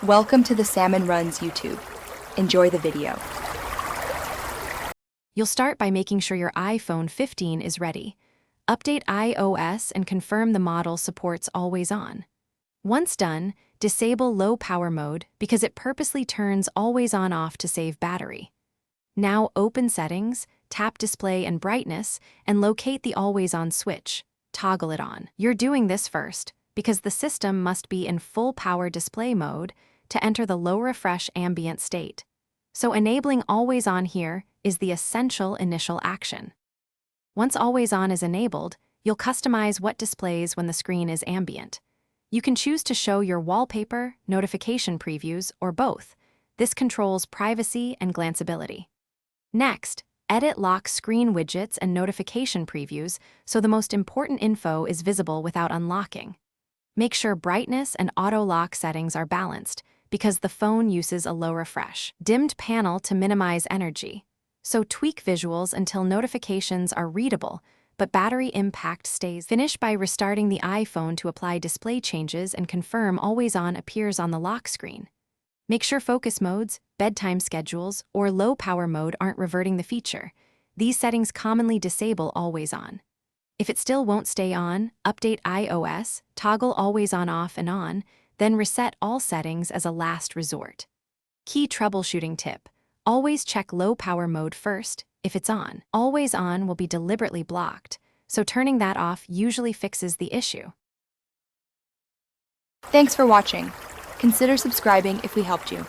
Welcome to the Salmon Runs YouTube. Enjoy the video. You'll start by making sure your iPhone 15 is ready. Update iOS and confirm the model supports always on. Once done, disable low power mode because it purposely turns always on off to save battery. Now open Settings, tap Display and Brightness, and locate the always on switch. Toggle it on. You're doing this first because the system must be in full power display mode to enter the low refresh ambient state. So enabling always on here is the essential initial action. Once always on is enabled, you'll customize what displays when the screen is ambient. You can choose to show your wallpaper, notification previews, or both. This controls privacy and glanceability. Next, edit lock screen widgets and notification previews so the most important info is visible without unlocking. Make sure brightness and auto lock settings are balanced because the phone uses a low refresh. Dimmed panel to minimize energy. So tweak visuals until notifications are readable, but battery impact stays. Finish by restarting the iPhone to apply display changes and confirm always on appears on the lock screen. Make sure focus modes, bedtime schedules, or low power mode aren't reverting the feature. These settings commonly disable always on. If it still won't stay on, update iOS, toggle always on off and on, then reset all settings as a last resort. Key troubleshooting tip: always check low power mode first. If it's on, always on will be deliberately blocked, so turning that off usually fixes the issue. Thanks for watching. Consider subscribing if we helped you.